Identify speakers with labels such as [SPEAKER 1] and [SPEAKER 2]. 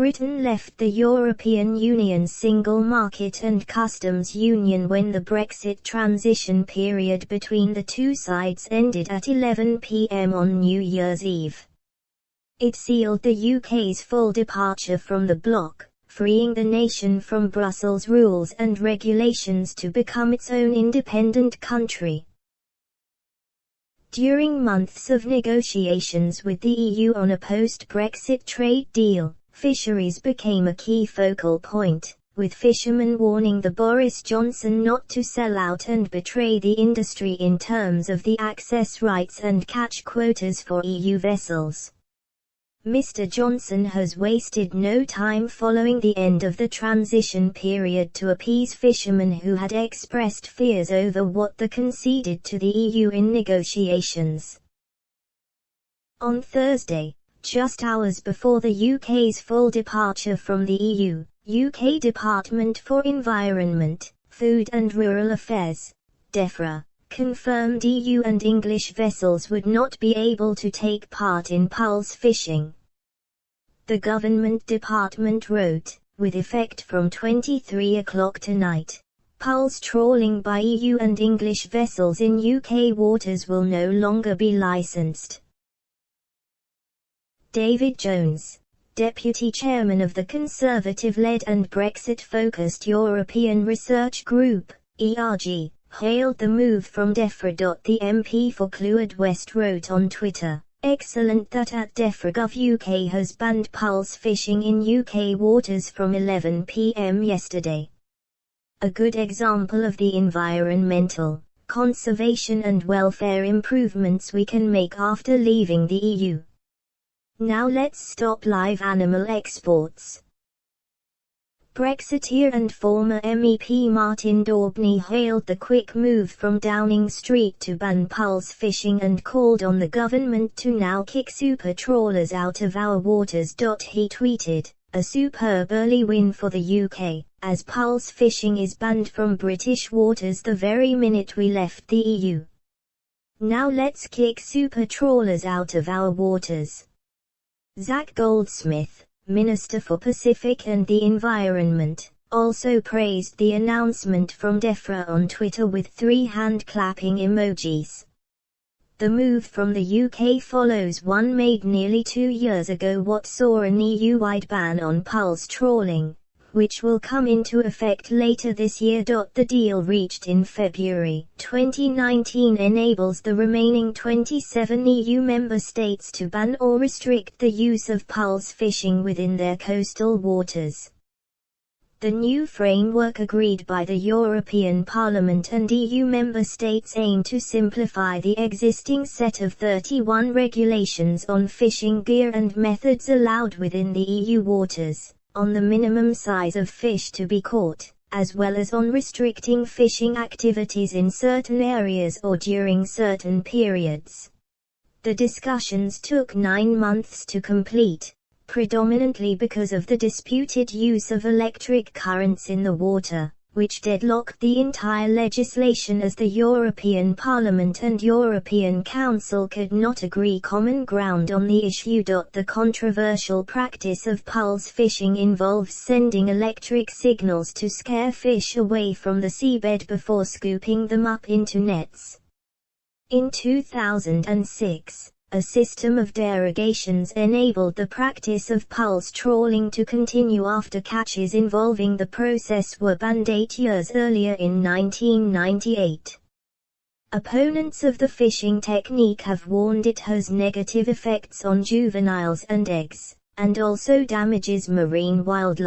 [SPEAKER 1] Britain left the European Union's single market and customs union when the Brexit transition period between the two sides ended at 11 p.m. on New Year's Eve. It sealed the UK's full departure from the bloc, freeing the nation from Brussels rules and regulations to become its own independent country. During months of negotiations with the EU on a post-Brexit trade deal, fisheries became a key focal point, with fishermen warning the Boris Johnson not to sell out and betray the industry in terms of the access rights and catch quotas for EU vessels. Mr. Johnson has wasted no time following the end of the transition period to appease fishermen who had expressed fears over what they conceded to the EU in negotiations. On Thursday, just hours before the UK's full departure from the EU, UK Department for Environment, Food and Rural Affairs, DEFRA, confirmed EU and English vessels would not be able to take part in pulse fishing. The government department wrote, with effect from 23 o'clock tonight, pulse trawling by EU and English vessels in UK waters will no longer be licensed. David Jones, deputy chairman of the Conservative-led and Brexit-focused European Research Group, ERG, hailed the move from DEFRA. The MP for Clwyd West wrote on Twitter, "Excellent that at DEFRA UK has banned pulse fishing in UK waters from 11 p.m. yesterday. A good example of the environmental, conservation and welfare improvements we can make after leaving the EU. Now let's stop live animal exports." Brexiteer and former MEP Martin Daubney hailed the quick move from Downing Street to ban pulse fishing and called on the government to now kick super trawlers out of our waters. He tweeted, "A superb early win for the UK, as pulse fishing is banned from British waters the very minute we left the EU. Now let's kick super trawlers out of our waters." Zach Goldsmith, Minister for Pacific and the Environment, also praised the announcement from DEFRA on Twitter with 3 hand-clapping emojis. The move from the UK follows one made nearly 2 years ago what saw an EU-wide ban on pulse trawling, which will come into effect later this year. The deal reached in February 2019 enables the remaining 27 EU member states to ban or restrict the use of pulse fishing within their coastal waters. The new framework agreed by the European Parliament and EU member states aim to simplify the existing set of 31 regulations on fishing gear and methods allowed within the EU waters, on the minimum size of fish to be caught, as well as on restricting fishing activities in certain areas or during certain periods. The discussions took 9 months to complete, predominantly because of the disputed use of electric currents in the water, which deadlocked the entire legislation as the European Parliament and European Council could not agree common ground on the issue. The controversial practice of pulse fishing involves sending electric signals to scare fish away from the seabed before scooping them up into nets. In 2006, a system of derogations enabled the practice of pulse trawling to continue after catches involving the process were banned 8 years earlier in 1998. Opponents of the fishing technique have warned it has negative effects on juveniles and eggs, and also damages marine wildlife.